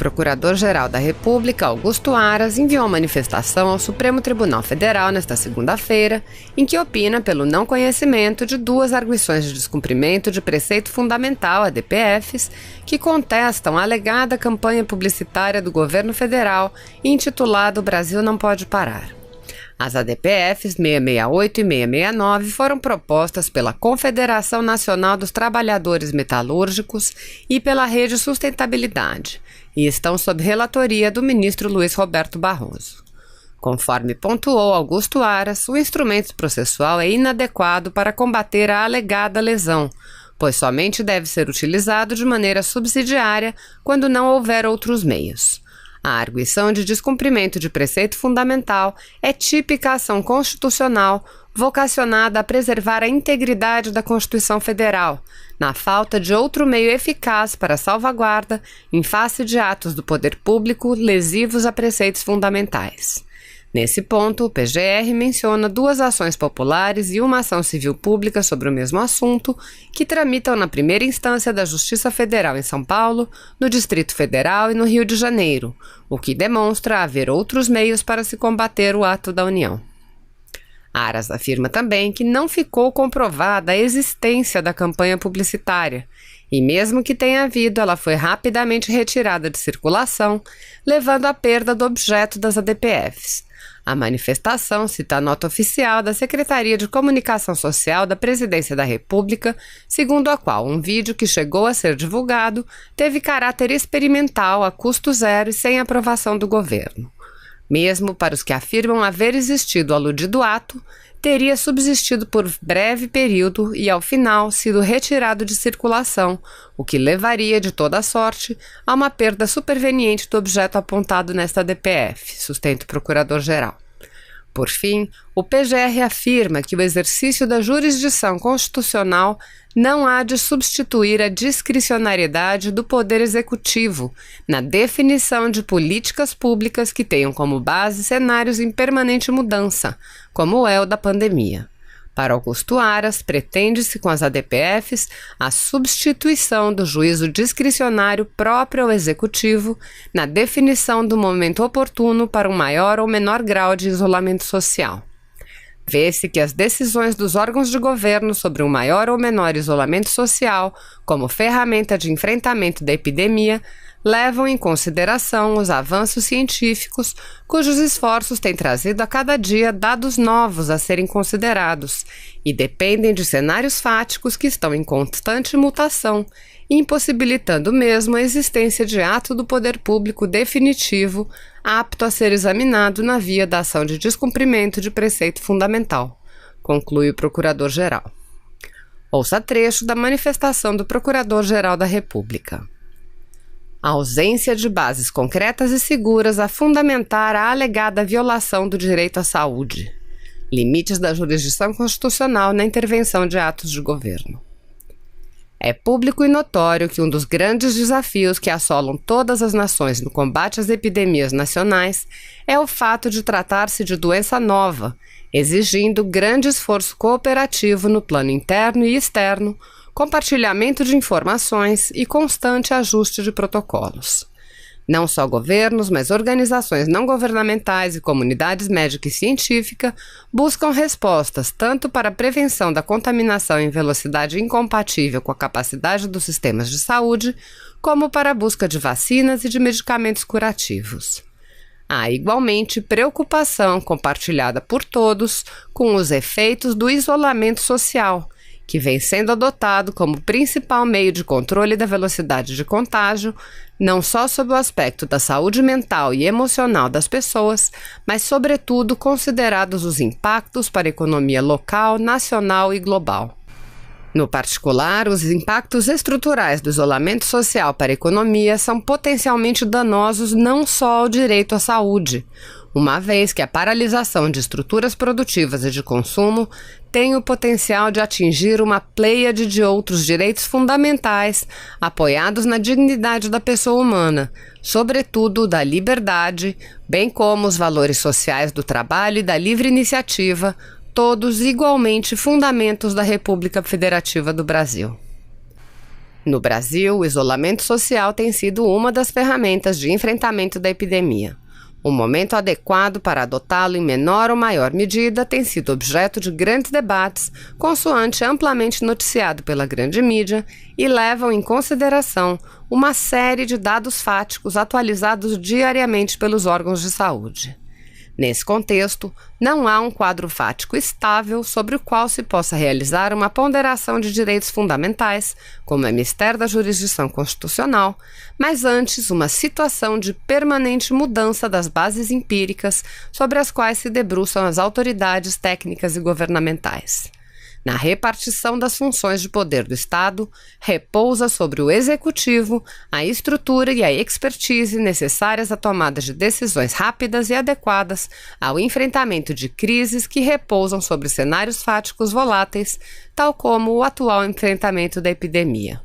Procurador-Geral da República, Augusto Aras, enviou manifestação ao Supremo Tribunal Federal nesta segunda-feira, em que opina pelo não conhecimento de duas arguições de descumprimento de preceito fundamental, ADPFs, que contestam a alegada campanha publicitária do governo federal intitulada "O Brasil não pode parar". As ADPFs 668 e 669 foram propostas pela Confederação Nacional dos Trabalhadores Metalúrgicos e pela Rede Sustentabilidade e estão sob relatoria do ministro Luiz Roberto Barroso. Conforme pontuou Augusto Aras, o instrumento processual é inadequado para combater a alegada lesão, pois somente deve ser utilizado de maneira subsidiária quando não houver outros meios. A arguição de descumprimento de preceito fundamental é típica ação constitucional vocacionada a preservar a integridade da Constituição Federal, na falta de outro meio eficaz para a salvaguarda em face de atos do poder público lesivos a preceitos fundamentais. Nesse ponto, o PGR menciona duas ações populares e uma ação civil pública sobre o mesmo assunto, que tramitam na primeira instância da Justiça Federal em São Paulo, no Distrito Federal e no Rio de Janeiro, o que demonstra haver outros meios para se combater o ato da União. Aras afirma também que não ficou comprovada a existência da campanha publicitária, e mesmo que tenha havido, ela foi rapidamente retirada de circulação, levando à perda do objeto das ADPFs. A manifestação cita a nota oficial da Secretaria de Comunicação Social da Presidência da República, segundo a qual um vídeo que chegou a ser divulgado teve caráter experimental a custo zero e sem aprovação do governo. Mesmo para os que afirmam haver existido o aludido ato, teria subsistido por breve período e, ao final, sido retirado de circulação, o que levaria, de toda sorte, a uma perda superveniente do objeto apontado nesta DPF, sustenta o Procurador-Geral. Por fim, o PGR afirma que o exercício da jurisdição constitucional não há de substituir a discricionariedade do Poder Executivo na definição de políticas públicas que tenham como base cenários em permanente mudança, como é o da pandemia. Para Augusto Aras, pretende-se com as ADPFs a substituição do juízo discricionário próprio ao Executivo na definição do momento oportuno para um maior ou menor grau de isolamento social. Vê-se que as decisões dos órgãos de governo sobre um maior ou menor isolamento social, como ferramenta de enfrentamento da epidemia, levam em consideração os avanços científicos, cujos esforços têm trazido a cada dia dados novos a serem considerados e dependem de cenários fáticos que estão em constante mutação, impossibilitando mesmo a existência de ato do poder público definitivo apto a ser examinado na via da ação de descumprimento de preceito fundamental, conclui o Procurador-Geral. Ouça trecho da manifestação do Procurador-Geral da República. A ausência de bases concretas e seguras a fundamentar a alegada violação do direito à saúde. Limites da jurisdição constitucional na intervenção de atos de governo. É público e notório que um dos grandes desafios que assolam todas as nações no combate às epidemias nacionais é o fato de tratar-se de doença nova, exigindo grande esforço cooperativo no plano interno e externo, compartilhamento de informações e constante ajuste de protocolos. Não só governos, mas organizações não governamentais e comunidades médica e científica buscam respostas tanto para a prevenção da contaminação em velocidade incompatível com a capacidade dos sistemas de saúde, como para a busca de vacinas e de medicamentos curativos. Há igualmente preocupação compartilhada por todos com os efeitos do isolamento social, que vem sendo adotado como principal meio de controle da velocidade de contágio, não só sob o aspecto da saúde mental e emocional das pessoas, mas sobretudo considerados os impactos para a economia local, nacional e global. No particular, os impactos estruturais do isolamento social para a economia são potencialmente danosos não só ao direito à saúde, uma vez que a paralisação de estruturas produtivas e de consumo tem o potencial de atingir uma pleiade de outros direitos fundamentais apoiados na dignidade da pessoa humana, sobretudo da liberdade, bem como os valores sociais do trabalho e da livre iniciativa, todos igualmente fundamentos da República Federativa do Brasil. No Brasil, o isolamento social tem sido uma das ferramentas de enfrentamento da epidemia. O momento adequado para adotá-lo em menor ou maior medida tem sido objeto de grandes debates, consoante amplamente noticiado pela grande mídia, e levam em consideração uma série de dados fáticos atualizados diariamente pelos órgãos de saúde. Nesse contexto, não há um quadro fático estável sobre o qual se possa realizar uma ponderação de direitos fundamentais, como é mister da jurisdição constitucional, mas antes uma situação de permanente mudança das bases empíricas sobre as quais se debruçam as autoridades técnicas e governamentais. Na repartição das funções de poder do Estado, repousa sobre o Executivo a estrutura e a expertise necessárias à tomada de decisões rápidas e adequadas ao enfrentamento de crises que repousam sobre cenários fáticos voláteis, tal como o atual enfrentamento da epidemia.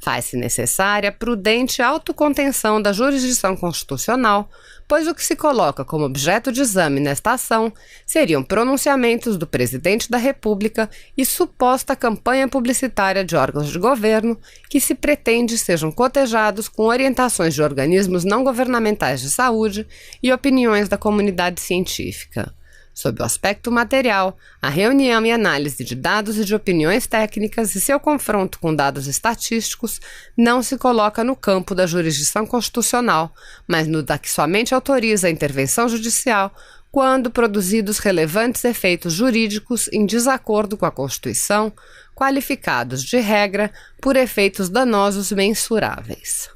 Faz-se necessária prudente autocontenção da jurisdição constitucional, pois o que se coloca como objeto de exame nesta ação seriam pronunciamentos do Presidente da República e suposta campanha publicitária de órgãos de governo que se pretende sejam cotejados com orientações de organismos não governamentais de saúde e opiniões da comunidade científica. Sob o aspecto material, a reunião e análise de dados e de opiniões técnicas e seu confronto com dados estatísticos não se coloca no campo da jurisdição constitucional, mas no da que somente autoriza a intervenção judicial quando produzidos relevantes efeitos jurídicos em desacordo com a Constituição, qualificados de regra por efeitos danosos mensuráveis.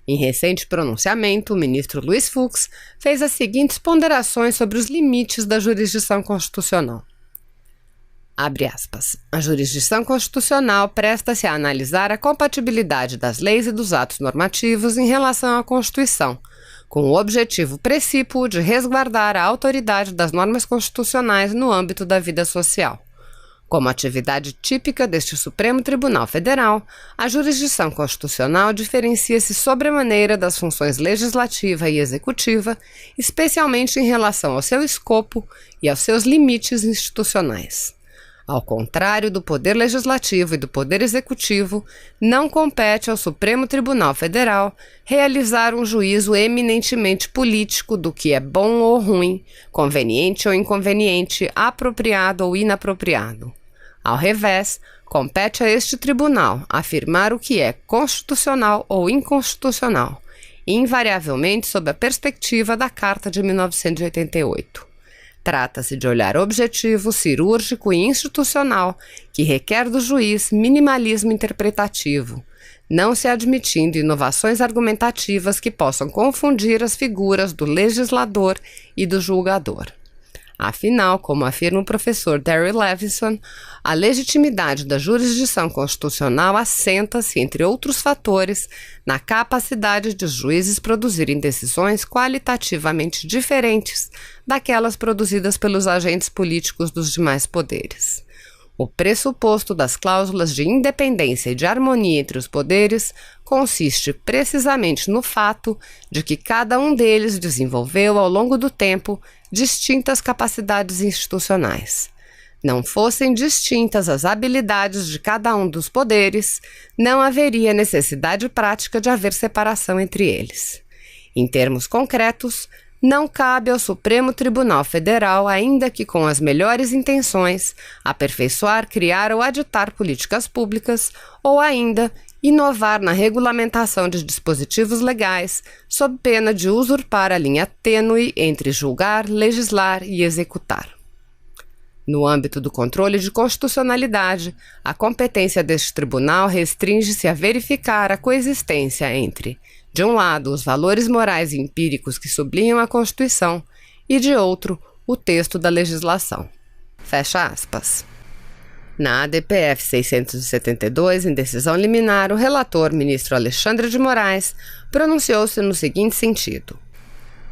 Em recente pronunciamento, o ministro Luiz Fux fez as seguintes ponderações sobre os limites da jurisdição constitucional. Abre aspas. A jurisdição constitucional presta-se a analisar a compatibilidade das leis e dos atos normativos em relação à Constituição, com o objetivo precípuo de resguardar a autoridade das normas constitucionais no âmbito da vida social. Como atividade típica deste Supremo Tribunal Federal, a jurisdição constitucional diferencia-se sobremaneira das funções legislativa e executiva, especialmente em relação ao seu escopo e aos seus limites institucionais. Ao contrário do Poder Legislativo e do Poder Executivo, não compete ao Supremo Tribunal Federal realizar um juízo eminentemente político do que é bom ou ruim, conveniente ou inconveniente, apropriado ou inapropriado. Ao revés, compete a este tribunal afirmar o que é constitucional ou inconstitucional, invariavelmente sob a perspectiva da Carta de 1988. Trata-se de olhar objetivo, cirúrgico e institucional que requer do juiz minimalismo interpretativo, não se admitindo inovações argumentativas que possam confundir as figuras do legislador e do julgador. Afinal, como afirma o professor Terry Levinson, a legitimidade da jurisdição constitucional assenta-se, entre outros fatores, na capacidade de os juízes produzirem decisões qualitativamente diferentes daquelas produzidas pelos agentes políticos dos demais poderes. O pressuposto das cláusulas de independência e de harmonia entre os poderes consiste precisamente no fato de que cada um deles desenvolveu ao longo do tempo distintas capacidades institucionais. Não fossem distintas as habilidades de cada um dos poderes, não haveria necessidade prática de haver separação entre eles. Em termos concretos, não cabe ao Supremo Tribunal Federal, ainda que com as melhores intenções, aperfeiçoar, criar ou aditar políticas públicas, ou ainda inovar na regulamentação de dispositivos legais, sob pena de usurpar a linha tênue entre julgar, legislar e executar. No âmbito do controle de constitucionalidade, a competência deste tribunal restringe-se a verificar a coexistência entre, de um lado, os valores morais e empíricos que sublinham a Constituição e, de outro, o texto da legislação. Fecha aspas. Na ADPF 672, em decisão liminar, o relator, ministro Alexandre de Moraes, pronunciou-se no seguinte sentido.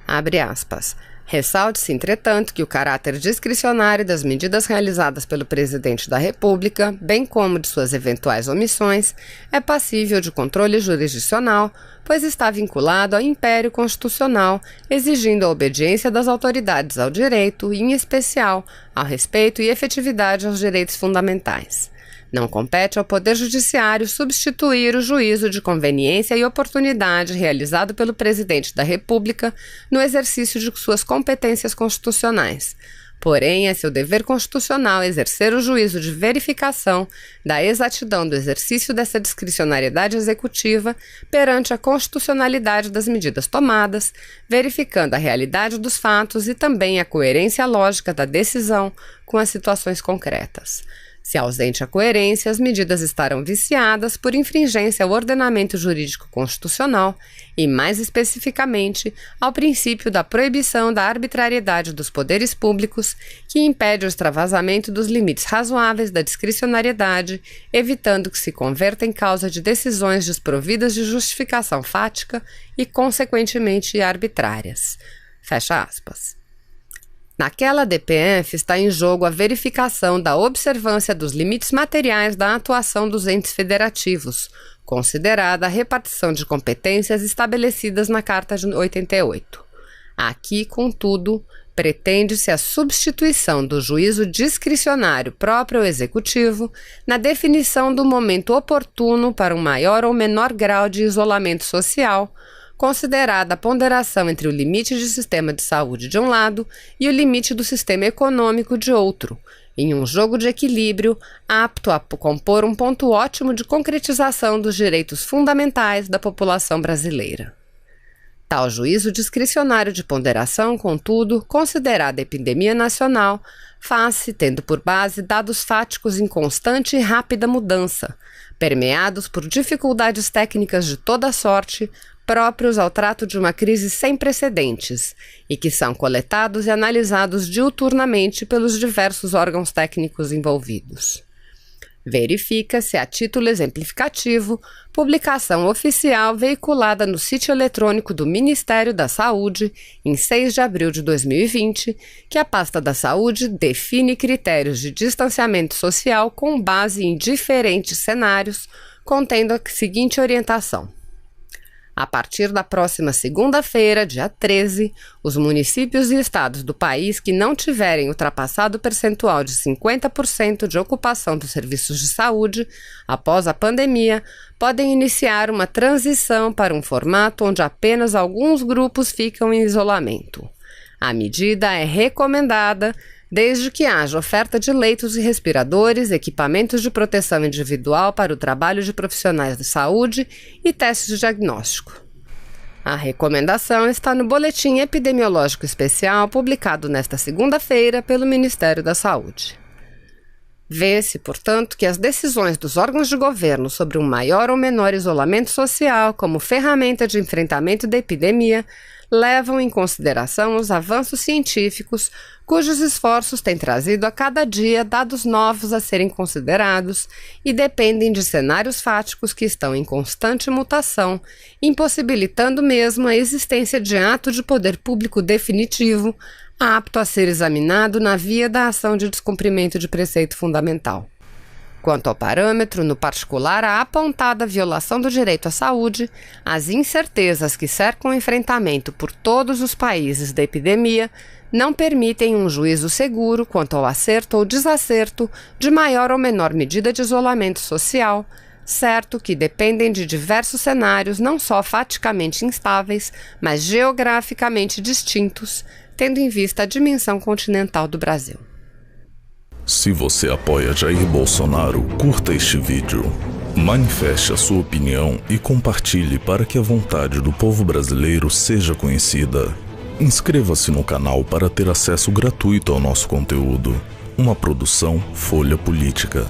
Abre aspas. Ressalte-se, entretanto, que o caráter discricionário das medidas realizadas pelo Presidente da República, bem como de suas eventuais omissões, é passível de controle jurisdicional, pois está vinculado ao império constitucional, exigindo a obediência das autoridades ao direito e, em especial, ao respeito e efetividade aos direitos fundamentais. Não compete ao Poder Judiciário substituir o juízo de conveniência e oportunidade realizado pelo Presidente da República no exercício de suas competências constitucionais. Porém, é seu dever constitucional exercer o juízo de verificação da exatidão do exercício dessa discricionariedade executiva perante a constitucionalidade das medidas tomadas, verificando a realidade dos fatos e também a coerência lógica da decisão com as situações concretas. Se ausente a coerência, as medidas estarão viciadas por infringência ao ordenamento jurídico constitucional e, mais especificamente, ao princípio da proibição da arbitrariedade dos poderes públicos, que impede o extravasamento dos limites razoáveis da discricionariedade, evitando que se converta em causa de decisões desprovidas de justificação fática e, consequentemente, arbitrárias. Fecha aspas. Naquela DPF está em jogo a verificação da observância dos limites materiais da atuação dos entes federativos, considerada a repartição de competências estabelecidas na Carta de 88. Aqui, contudo, pretende-se a substituição do juízo discricionário próprio ao Executivo na definição do momento oportuno para um maior ou menor grau de isolamento social, considerada a ponderação entre o limite de sistema de saúde de um lado e o limite do sistema econômico de outro, em um jogo de equilíbrio apto a compor um ponto ótimo de concretização dos direitos fundamentais da população brasileira. Tal juízo discricionário de ponderação, contudo, considerada a epidemia nacional, faz-se tendo por base dados fáticos em constante e rápida mudança, permeados por dificuldades técnicas de toda sorte, próprios ao trato de uma crise sem precedentes e que são coletados e analisados diuturnamente pelos diversos órgãos técnicos envolvidos. Verifica-se, a título exemplificativo, publicação oficial veiculada no sítio eletrônico do Ministério da Saúde, em 6 de abril de 2020, que a pasta da Saúde define critérios de distanciamento social com base em diferentes cenários, contendo a seguinte orientação. A partir da próxima segunda-feira, dia 13, os municípios e estados do país que não tiverem ultrapassado o percentual de 50% de ocupação dos serviços de saúde após a pandemia podem iniciar uma transição para um formato onde apenas alguns grupos ficam em isolamento. A medida é recomendada desde que haja oferta de leitos e respiradores, equipamentos de proteção individual para o trabalho de profissionais de saúde e testes de diagnóstico. A recomendação está no Boletim Epidemiológico Especial, publicado nesta segunda-feira pelo Ministério da Saúde. Vê-se, portanto, que as decisões dos órgãos de governo sobre um maior ou menor isolamento social como ferramenta de enfrentamento da epidemia levam em consideração os avanços científicos, cujos esforços têm trazido a cada dia dados novos a serem considerados e dependem de cenários fáticos que estão em constante mutação, impossibilitando mesmo a existência de ato de poder público definitivo, apto a ser examinado na via da ação de descumprimento de preceito fundamental. Quanto ao parâmetro, no particular, a apontada violação do direito à saúde, as incertezas que cercam o enfrentamento por todos os países da epidemia não permitem um juízo seguro quanto ao acerto ou desacerto de maior ou menor medida de isolamento social, certo que dependem de diversos cenários não só faticamente instáveis, mas geograficamente distintos, tendo em vista a dimensão continental do Brasil. Se você apoia Jair Bolsonaro, curta este vídeo, manifeste a sua opinião e compartilhe para que a vontade do povo brasileiro seja conhecida. Inscreva-se no canal para ter acesso gratuito ao nosso conteúdo. Uma produção Folha Política.